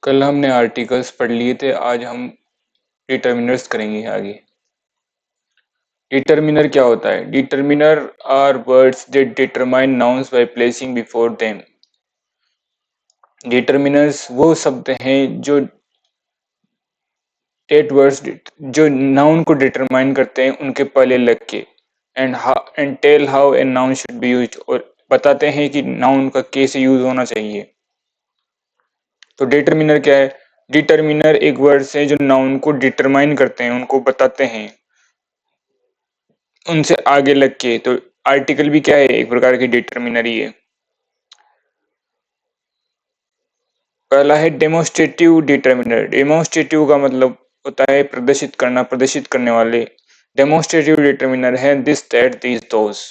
कल हमने आर्टिकल्स पढ़ लिए थे, आज हम डिटर्मिनर्स करेंगे आगे। डिटर्मिनर क्या होता है? Determiner are words that determine nouns by placing before them. Determiners वो शब्द हैं जो डेट वर्ड्स जो नाउन को डिटरमाइन करते हैं उनके पहले लग के, and tell how a noun should be used, और बताते हैं कि नाउन का कैसे यूज होना चाहिए। तो डिटर्मिनर क्या है? डिटर्मिनर एक वर्ड्स है जो नाउन को डिटरमाइन करते हैं, उनको बताते हैं उनसे आगे लग के। तो आर्टिकल भी क्या है? एक प्रकार की डिटर्मिनर ही है। पहला है डेमोन्स्ट्रेटिव डिटर्मिनर। डेमोन्स्ट्रेटिव का मतलब होता है प्रदर्शित करना, प्रदर्शित करने वाले। डेमोन्स्ट्रेटिव डिटर्मिनर है दिस दैट दीज दोज।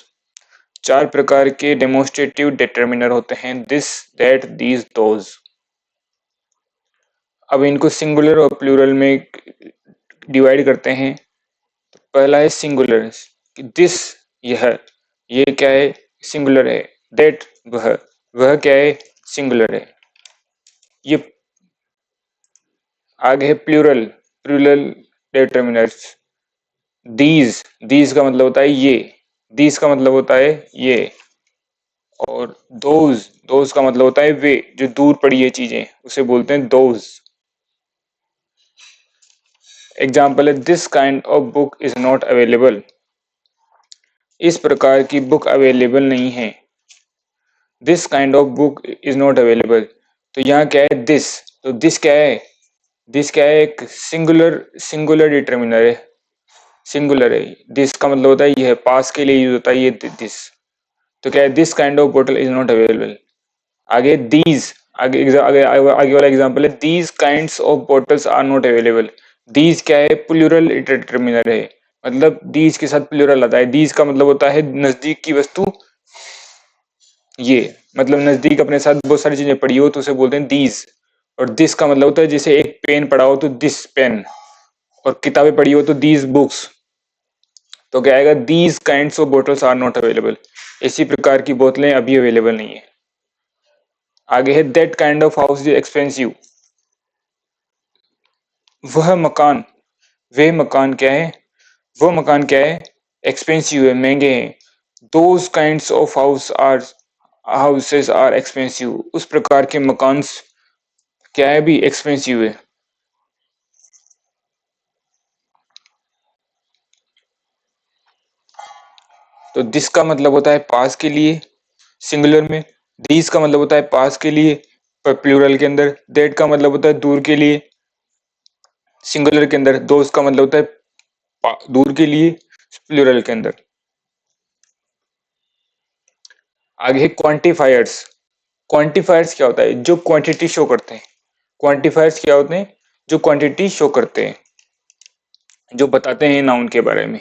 चार प्रकार के डेमोन्स्ट्रेटिव डिटर्मिनर होते हैं, दिस दैट दीज दोज। अब इनको सिंगुलर और प्लूरल में डिवाइड करते हैं। पहला है सिंगुलर, दिस यह, ये क्या है? सिंगुलर है। दैट वह क्या है? सिंगुलर है। ये आगे है प्लूरल, प्लूरल डिटर्मिनर्स। दीज का मतलब होता है ये, दीज का मतलब होता है ये। और दोज का मतलब होता है वे, जो दूर पड़ी है चीजें उसे बोलते हैं दोज। एग्जाम्पल है this kind of book is not available. इस प्रकार की बुक अवेलेबल नहीं है। This kind of book is not available. तो यहाँ क्या है? दिस। तो दिस क्या है? दिस क्या है? एक सिंगुलर डिटर्मिनर है, सिंगुलर है। दिस का मतलब होता है यह, पास के लिए यूज होता है ये दिस। तो क्या है? This kind of bottle is not available. आगे दीज, आगे वाला एग्जांपल है these kinds of bottles are not available. These क्या है? प्लूरल डिटर्मिनर है, मतलब दीज के साथ प्लूरल आता है। दीज का मतलब होता है नजदीक की वस्तु, ये मतलब नजदीक अपने साथ बहुत सारी चीजें पड़ी हो तो उसे बोलते हैं दीज। और दिस का मतलब होता है जैसे एक पेन पड़ा हो तो दिस पेन, और किताबें पड़ी हो तो दीज बुक्स। तो क्या आएगा? These kinds of bottles are not available. इसी प्रकार की बोतलें अभी अवेलेबल नहीं है। आगे है that kind of house is expensive. वह मकान, वे मकान क्या है? वह मकान क्या है? एक्सपेंसिव है, महंगे हैं। Those kinds of houses are expensive. उस प्रकार के मकान क्या है? भी एक्सपेंसिव है। तो दिस का मतलब होता है पास के लिए सिंगुलर में, दीज का मतलब होता है पास के लिए पर प्लूरल के अंदर, दैट का मतलब होता है दूर के लिए सिंगुलर के अंदर, दोज का मतलब होता है दूर के लिए प्लूरल के अंदर। आगे है क्वांटिफायर्स। क्वांटिफायर्स क्या होता है? जो क्वांटिटी शो करते हैं। क्वांटिफायर्स क्या होते हैं? जो क्वांटिटी शो करते हैं, जो बताते हैं नाउन के बारे में।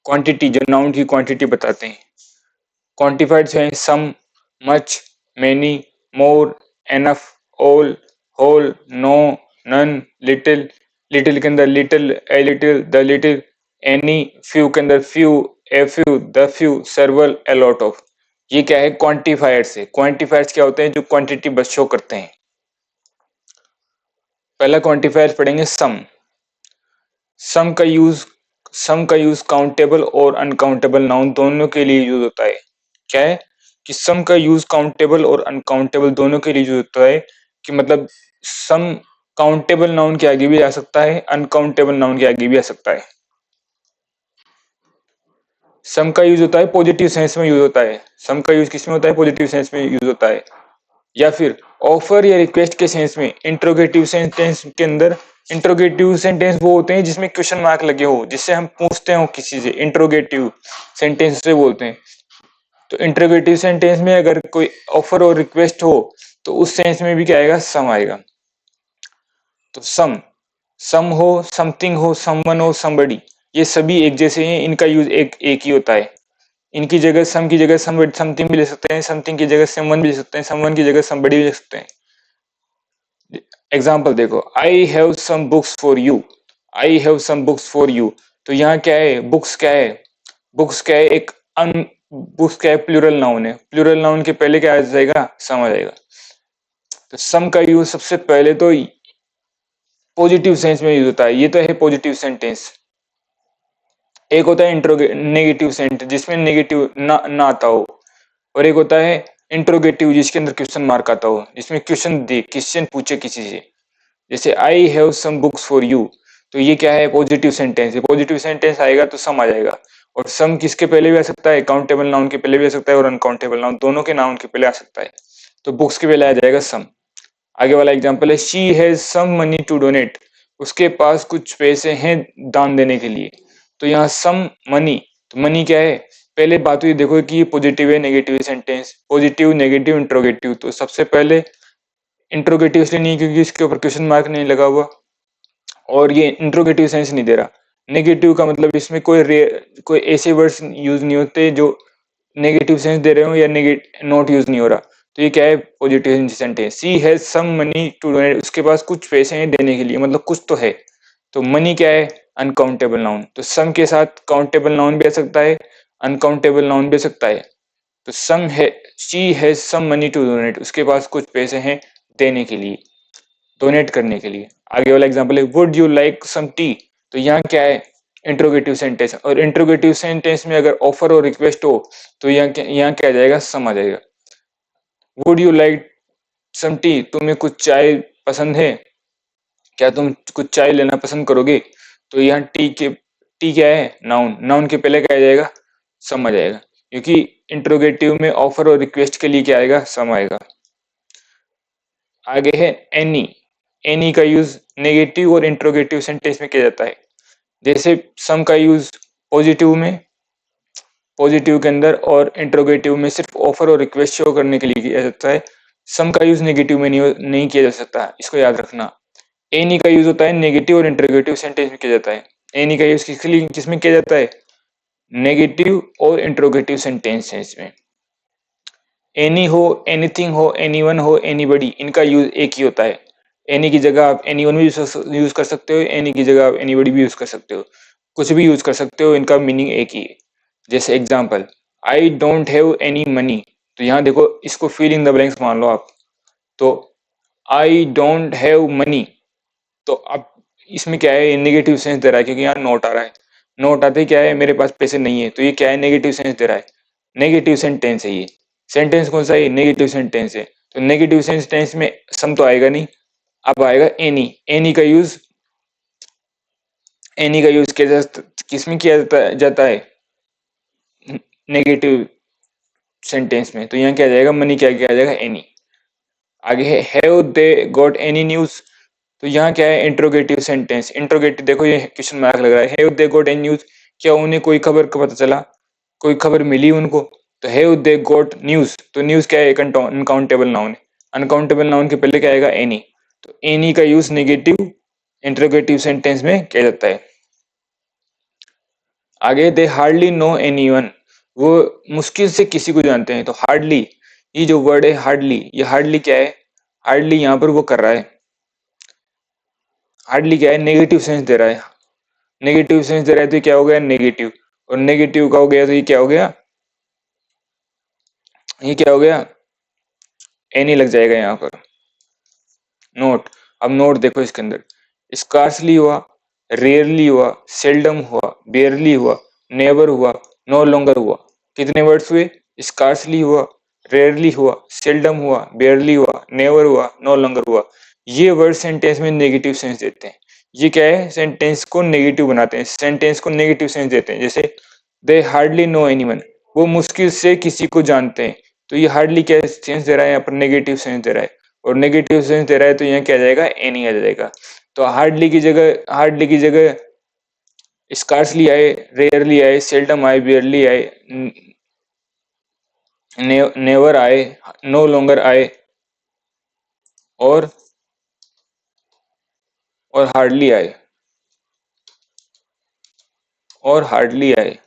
क्वांटिटी, जो नाउन की क्वांटिटी बताते हैं। क्वांटिफाइड्स हैं some, much, many, more, enough, all, whole, no, none, little. Little के अंदर little, a little, the little, any. Few के अंदर few, a few, the few, several, a lot of. ये क्या है? क्वांटिफायर्स है। क्वांटिफायर्स क्या होते हैं? जो क्वांटिटी बस शो करते हैं। पहला क्वांटिफायर्स पढ़ेंगे सम। सम का यूज सम का यूज काउंटेबल और अनकाउंटेबल नाउन दोनों के लिए यूज होता है। क्या है? कि सम का यूज काउंटेबल और अनकाउंटेबल दोनों के लिए यूज होता है। कि मतलब सम काउंटेबल नाउन के आगे भी आ सकता है, अनकाउंटेबल नाउन के आगे भी आ सकता है। सम का यूज होता है पॉजिटिव सेंस में यूज होता है। सम का यूज किस में होता है? पॉजिटिव सेंस में यूज होता है। या फिर ऑफर या रिक्वेस्ट के सेंस में, इंट्रोगेटिव सेंटेंस के अंदर। इंट्रोगेटिव सेंटेंस वो होते हैं जिसमें क्वेश्चन मार्क लगे हो, जिससे हम पूछते हो किसी से, इंट्रोगेटिव सेंटेंस से बोलते हैं। तो इंट्रोगेटिव सेंटेंस में अगर कोई ऑफर और रिक्वेस्ट हो तो उस सेंस में भी क्या आएगा? सम आएगा। तो सम हो, समथिंग हो, समवन हो, समबडी, ये सभी एक जैसे हैं, इनका यूज एक ही होता है। इनकी जगह सम की जगह समथिंग भी ले सकते हैं, समथिंग की जगह समवन भी ले सकते हैं, समवन की जगह समबडी भी ले सकते हैं। एग्जाम्पल देखो, I have some books for you. I have some books for you. तो यहाँ क्या है? बुक्स क्या है? बुक्स क्या है? एक बुक्स क्या है? प्लूरल नाउन है। प्लूरल नाउन के पहले क्या आ जाएगा? सम आ जाएगा। तो सम का यूज सबसे पहले तो पॉजिटिव सेंस में यूज होता है। ये तो है पॉजिटिव सेंटेंस। एक होता है नेगेटिव सेंटेंस जिसमें नेगेटिव ना आता हो, और एक होता है इंट्रोगेटिव जिसके अंदर क्वेश्चन मार्क आता हो, जिसमें क्वेश्चन पूछे किसी से। जैसे I have some books for you, तो ये क्या है? पॉजिटिव सेंटेंस है। पॉजिटिव सेंटेंस आएगा तो सम आ जाएगा, और सम किसके पहले भी आ सकता है? काउंटेबल नाउन के पहले भी आ सकता है और अनकाउंटेबल नाउन दोनों के नाउन के पहले आ सकता है। तो बुक्स के पहले आ जाएगा सम। आगे वाला एग्जांपल है she has some money to donate, उसके पास कुछ पैसे हैं दान देने के लिए। तो यहाँ सम मनी, तो मनी क्या है? पहले बात हुई देखो कि ये पॉजिटिव है negative sentence, positive negative interrogative. तो सबसे पहले इंट्रोगेटिव इसलिए नहीं क्योंकि इसके ऊपर क्वेश्चन मार्क नहीं लगा हुआ, और ये इंट्रोगेटिव सेंस नहीं दे रहा। नेगेटिव का मतलब इसमें कोई ऐसे वर्ड्स यूज नहीं होते जो नेगेटिव सेंस दे रहे हो या नॉट यूज नहीं हो रहा। तो ये क्या है? Positive sentence. She has some money to donate, उसके पास कुछ पैसे हैं देने के लिए, मतलब कुछ तो है। तो मनी क्या है? Uncountable noun. तो सम के साथ काउंटेबल नाउन भी आ सकता है, अनकाउंटेबल नाउन भी आ सकता है। तो सम है, she has some money to donate, उसके पास कुछ पैसे हैं देने के लिए, डोनेट करने के लिए। आगे वाला एग्जांपल है would you like some tea, तो यहाँ क्या है? Interrogative sentence. और इंट्रोगेटिव सेंटेंस में अगर ऑफर और रिक्वेस्ट हो तो यहाँ क्या आ जाएगा? सम आ जाएगा। Would you like some tea, तुम्हें कुछ चाय पसंद है? क्या तुम कुछ चाय लेना पसंद करोगे? तो यहाँ टी क्या है? नाउन। नाउन के पहले क्या आ जाएगा? सम आ जाएगा, क्योंकि इंट्रोगेटिव में ऑफर और रिक्वेस्ट के लिए क्या आएगा? सम आएगा। आगे है एनी। एनी का यूज नेगेटिव और इंट्रोगेटिव सेंटेंस में किया जाता है। जैसे सम का यूज पॉजिटिव में, पॉजिटिव के अंदर, और इंट्रोगेटिव में सिर्फ ऑफर और रिक्वेस्ट शो करने के लिए किया जाता है। सम का यूज नेगेटिव में नहीं किया जा सकता, इसको याद रखना। एनी का यूज होता है नेगेटिव और इंट्रोगेटिव सेंटेंस में किया जाता है। एनी का यूज किसमें किया जाता है? नेगेटिव और इंट्रोगेटिव सेंटेंसेस में। एनी हो, एनीथिंग हो, एनीवन हो, एनीबडी, इनका यूज एक ही होता है। एनी की जगह आप एनीवन भी यूज कर सकते हो, एनी की जगह आप एनीबडी भी यूज कर सकते हो, कुछ भी यूज कर सकते हो, इनका मीनिंग एक ही है। जैसे example, I don't have any money, तो यहाँ देखो इसको फिल इन द ब्लैंक्स मान लो आप। तो आई डोंट हैव मनी, तो अब इसमें क्या है? नेगेटिव सेंस दे रहा है, क्योंकि यहाँ नोट आ रहा है। नोट आते ही क्या है? मेरे पास पैसे नहीं है, तो ये क्या है? नेगेटिव सेंस दे रहा है। नेगेटिव सेंटेंस है ये। सेंटेंस कौन सा है? नेगेटिव सेंटेंस है। तो नेगेटिव सेंटेंस में सम तो आएगा नहीं, अब आएगा एनी। एनी का यूज किसमें किया जाता है? नेगेटिव सेंटेंस में। तो यहाँ क्या आ जाएगा? मनी क्या आ जाएगा? एनी। आगे है have they got any news, तो यहाँ क्या है? Interrogative sentence. इंट्रोगेटिव देखो ये क्वेश्चन मार्क लग रहा है। Have they got any news, क्या उन्हें कोई खबर का पता चला? कोई खबर मिली उनको? तो हैव दे गॉट न्यूज, तो न्यूज क्या है? एक अनकाउंटेबल नाउन है। अनकाउंटेबल नाउन के पहले क्या आएगा? एनी। तो एनी का यूज नेगेटिव इंट्रोगेटिव सेंटेंस में किया जाता है। आगे दे हार्डली नो एनीवन, वो मुश्किल से किसी को जानते हैं। तो हार्डली, ये जो वर्ड है हार्डली, ये हार्डली क्या है? हार्डली यहाँ पर वो कर रहा है, हार्डली क्या है? नेगेटिव सेंस दे रहा है। नेगेटिव सेंस दे रहा है तो क्या हो गया? नेगेटिव। और नेगेटिव का हो गया तो ये क्या हो गया? ये क्या हो गया? एनी लग जाएगा यहाँ पर। नोट, अब नोट देखो इसके अंदर, स्कार्सली हुआ, रेयरली हुआ, सेल्डम हुआ, बेयरली हुआ, नेवर हुआ, नो लॉन्गर हुआ। कितने वर्ड्स हुए? स्कार्सली हुआ, रेयरली हुआ, सेल्डम हुआ, बेयरली हुआ, नेवर हुआ, नो लॉन्गर हुआ। ये वर्ड सेंटेंस में नेगेटिव सेंस देते हैं। ये क्या है? सेंटेंस को नेगेटिव बनाते हैं, सेंटेंस को नेगेटिव सेंस देते हैं। जैसे दे हार्डली नो एनीवन, वो मुश्किल से किसी को जानते हैं। तो ये हार्डली क्या सेंस दे रहा है? यहाँ पर नेगेटिव सेंस दे रहा है, और नेगेटिव सेंस दे रहा है तो यहाँ क्या आ जाएगा? एनी आ जाएगा। तो हार्डली की जगह स्कार्सली आए, रेयरली आए, सेल्डम आए, बियरली आए, नेवर आए, नो लॉन्गर आए, और हार्डली आए, और हार्डली आए।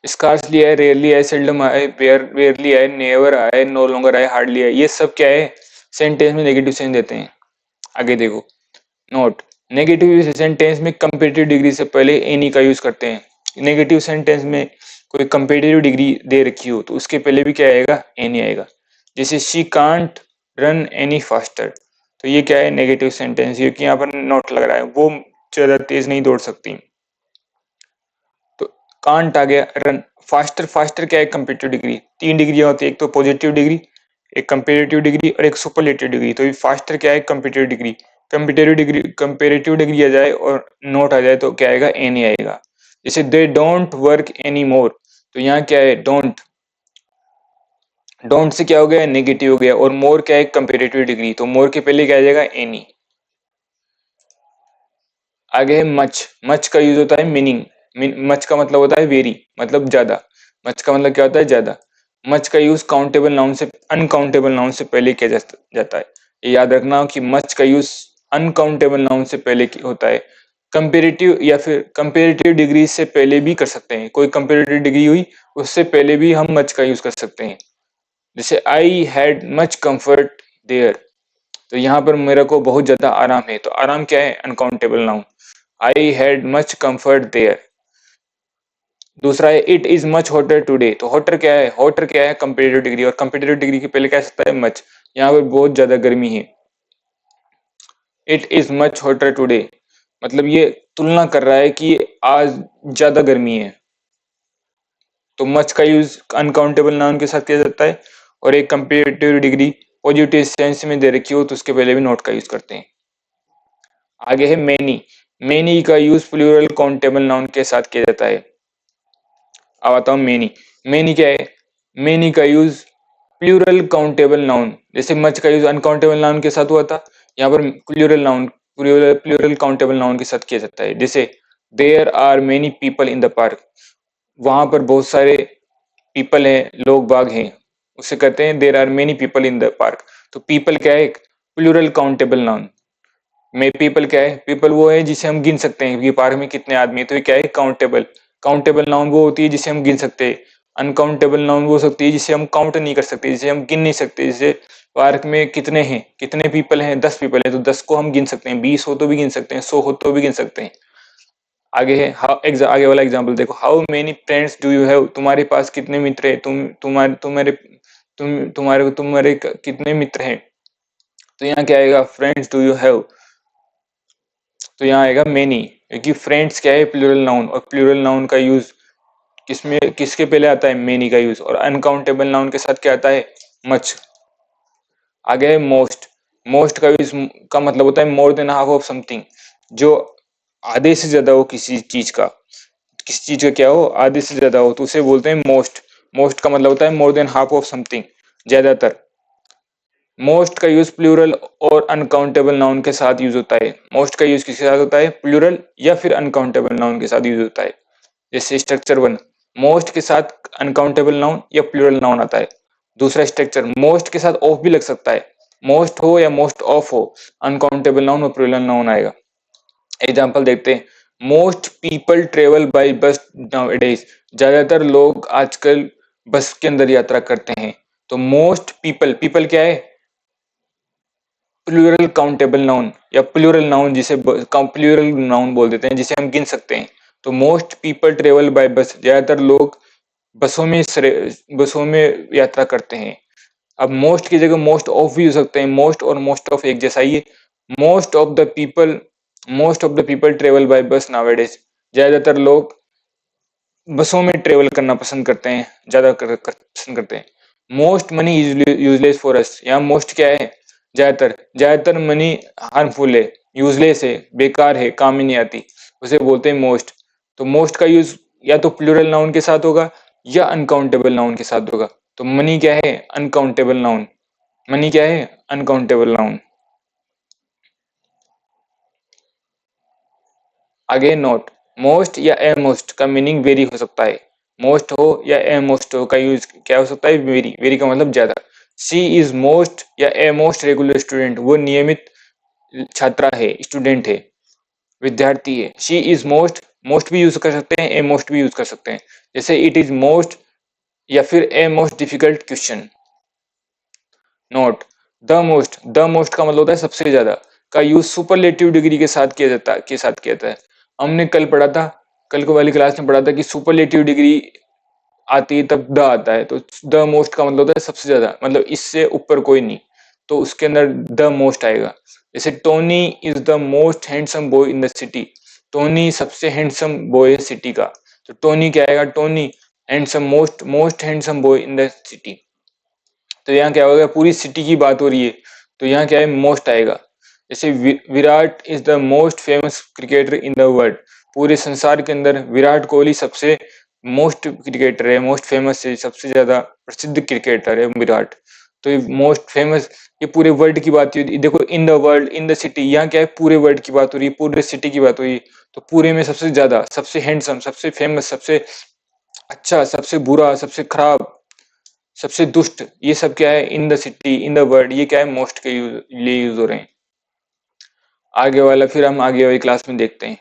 स्कार्सली आए, रेयरली आए, सेल्डम आए, बेयरली आए, नेवर आए, नो लॉन्गर आए, हार्डली आए। ये सब क्या है? सेंटेंस में नेगेटिव सेंस देते हैं। आगे देखो, नोट, नेगेटिव सेंटेंस में कंपेरेटिव डिग्री से पहले एनी का यूज करते हैं। नेगेटिव सेंटेंस में कोई कंपेरेटिव डिग्री दे रखी हो तो उसके पहले भी क्या आएगा, एनी आएगा। जैसे she can't run any faster, तो ये क्या है, नेगेटिव सेंटेंस, क्योंकि यहाँ पर नॉट लग रहा है, वो ज्यादा तेज नहीं दौड़ सकती। तो कांट आ गया, रन, फास्टर, फास्टर क्या है, कंपेरेटिव डिग्री, 3 डिग्री होती है, एक तो पॉजिटिव डिग्री, एक कंपेरेटिव डिग्री और एक सुपरलेटिव डिग्री। तो ये फास्टर क्या है, कंपेरेटिव डिग्री, कंपेरेटिव डिग्री आ जाए और नोट आ जाए तो क्या आएगा, एनी आएगा। जैसे they don't work any more, तो यहाँ क्या है, डोंट, डोंट से क्या हो गया, नेगेटिव हो गया, और मोर क्या है, कंपेरेटिव डिग्री, तो मोर के पहले क्या आ जाएगा, एनी। आगे है मच, मच का यूज होता है मीनिंग, मच का मतलब होता है वेरी, मतलब ज्यादा, मच का मतलब क्या होता है, ज्यादा। मच का यूज काउंटेबल नाउन से, अनकाउंटेबल नाउन से पहले किया जाता है। ये याद रखना कि मच का यूज अनकाउंटेबल नाउन से पहले होता है। कंपेरेटिव या फिर कंपेरेटिव डिग्री से पहले भी कर सकते हैं, कोई कंपेरेटिव डिग्री हुई उससे पहले भी हम मच का यूज कर सकते हैं। जैसे I had much comfort there, तो यहाँ पर मेरे को बहुत ज्यादा आराम है, तो आराम क्या है, uncountable noun, I had much comfort there. दूसरा है it is much hotter today, तो हॉटर क्या है, हॉटर क्या है, कंपेरेटिव डिग्री, और कंपेरेटिव डिग्री के पहले क्या सकता है, मच, यहाँ पर बहुत ज्यादा गर्मी है, it is much hotter today, मतलब ये तुलना कर रहा है कि आज ज्यादा गर्मी है। तो मच का यूज अनकाउंटेबल नाउन के साथ किया जाता है, और एक कंपेरेटिव डिग्री पॉजिटिव सेंस में दे रखी हो तो उसके पहले भी नॉट का यूज करते हैं। आगे है मेनी, मेनी का यूज प्लूरल काउंटेबल नाउन के साथ किया जाता है। अब आता हूँ मेनी, मेनी क्या है, मेनी का यूज प्लूरल काउंटेबल नाउन, जैसे मच का यूज अनकाउंटेबल नाउन के साथ हुआ था, यहाँ पर plural noun, plural countable noun के साथ किया जाता है। जैसे there are many people in the park, वहां पर बहुत सारे पीपल हैं, लोग बाग हैं, उसे कहते हैं there are many people in the park. तो पीपल क्या है, प्लूरल काउंटेबल नाउन में, पीपल क्या है, पीपल वो है जिसे हम गिन सकते हैं, ये पार्क में कितने आदमी है, तो ये क्या है, काउंटेबल। काउंटेबल नाउन वो होती है जिसे हम गिन सकते हैं, अनकाउंटेबल नाउन वो सकती है जिसे हम काउंट नहीं कर सकते, जिसे हम गिन नहीं सकते। जैसे पार्क में कितने हैं, कितने पीपल हैं, 10 पीपल हैं, तो 10 को हम गिन सकते हैं, 20 हो तो भी गिन सकते हैं, 100 हो तो भी गिन सकते हैं। आगे है आगे वाला एग्जांपल देखो, how many friends do you have, तुम्हारे पास कितने मित्र हैं, तुम्हारे कितने मित्र हैं, तो यहाँ क्या आएगा, फ्रेंड्स डू यू हैव, तो यहाँ आएगा मेनी, क्योंकि फ्रेंड्स क्या है, प्लूरल नाउन, और प्लूरल नाउन का यूज किसमें, किसके पहले आता है, मेनी का यूज, और अनकाउंटेबल नाउन के साथ क्या आता है, मच। आगे है मोस्ट, मोस्ट का यूज का मतलब होता है more than half of something, जो आधे से ज्यादा हो किसी चीज का, किसी चीज का क्या हो, आधे से ज्यादा हो, तो उसे बोलते हैं मोस्ट। मोस्ट का मतलब होता है more than half of something, ज्यादातर। मोस्ट का यूज प्लूरल और अनकाउंटेबल नाउन के साथ यूज होता है। मोस्ट का यूज किसके साथ होता है, प्लूरल या फिर अनकाउंटेबल नाउन के साथ यूज होता है। जैसे स्ट्रक्चर 1, मोस्ट के साथ अनकाउंटेबल नाउन या प्लूरल नाउन आता है। दूसरा स्ट्रक्चर, मोस्ट के साथ ऑफ भी लग सकता है, मोस्ट हो या मोस्ट ऑफ हो, अनकाउंटेबल नाउन और प्लूरल नाउन आएगा। एग्जाम्पल देखते हैं, most people travel by bus nowadays, ज्यादातर लोग आजकल बस के अंदर यात्रा करते हैं। तो मोस्ट पीपल, पीपल क्या है, प्लूरल काउंटेबल नाउन या प्लूरल नाउन, जिसे प्लूरल नाउन बोल देते हैं, जिसे हम गिन सकते हैं। तो मोस्ट पीपल ट्रेवल बाय बस, ज्यादातर लोग बसों में यात्रा करते हैं। अब मोस्ट की जगह मोस्ट ऑफ भी हो सकते हैं, मोस्ट और मोस्ट ऑफ एक जैसा ही है। Most of the people, most of the people travel by बस नाउअडेज, ज्यादातर लोग बसों में ट्रेवल करना पसंद करते हैं, पसंद करते हैं। Most money useless for us, यहाँ मोस्ट क्या है, ज्यादातर, ज्यादातर मनी हार्मफुल है, यूजलेस है, बेकार है, काम ही नहीं आती, उसे बोलते हैं मोस्ट। तो मोस्ट का यूज या तो प्लूरल नाउन के साथ होगा या अनकाउंटेबल नाउन के साथ होगा। तो मनी क्या है, अनकाउंटेबल नाउन, मनी क्या है, अनकाउंटेबल नाउन। आगे नोट, मोस्ट या ए मोस्ट का मीनिंग वेरी हो सकता है, मोस्ट हो या ए मोस्ट हो का यूज क्या हो सकता है, वेरी, वेरी का मतलब ज्यादा। सी इज मोस्ट या ए मोस्ट रेगुलर स्टूडेंट, वो नियमित छात्रा है, स्टूडेंट है, विद्यार्थी है। शी इज मोस्ट, मोस्ट भी यूज कर सकते हैं, ए मोस्ट भी यूज कर सकते हैं। जैसे इट इज मोस्ट या फिर a most difficult question. Note, the most का मतलब होता है सबसे ज्यादा, का यूज सुपरलेटिव डिग्री के साथ किया जाता है, हमने कल पढ़ा था कल को वाली क्लास में पढ़ा था कि सुपरलेटिव डिग्री आती है तब द आता है, तो द मोस्ट का मतलब होता है सबसे ज्यादा, मतलब इससे ऊपर कोई नहीं, तो उसके अंदर द मोस्ट आएगा। जैसे Tony is the most handsome boy in the city, Tony सबसे हैंडसम बॉय है सिटी का, तो टोनी क्या आएगा, Tony handsome, most most handsome boy in the city. तो यहाँ क्या होगा, पूरी सिटी की बात हो रही है, तो यहाँ क्या है, मोस्ट आएगा। जैसे Virat is the most famous cricketer in the world, पूरे संसार के अंदर विराट कोहली सबसे मोस्ट क्रिकेटर है, मोस्ट फेमस है, सबसे ज्यादा प्रसिद्ध क्रिकेटर है विराट। तो ये मोस्ट फेमस, ये पूरे वर्ल्ड की बात हुई। देखो in the world, in the city, यहाँ क्या है, पूरे वर्ल्ड की बात हो रही है, पूरे सिटी की बात हो रही है। तो पूरे में सबसे ज्यादा, सबसे हैंडसम, सबसे फेमस, सबसे अच्छा, सबसे बुरा, सबसे खराब, सबसे दुष्ट, ये सब क्या है, in the city, in the world, ये क्या है, मोस्ट के लिए यूज हो रहे हैं। आगे वाला फिर हम आगे वाली क्लास में देखते हैं।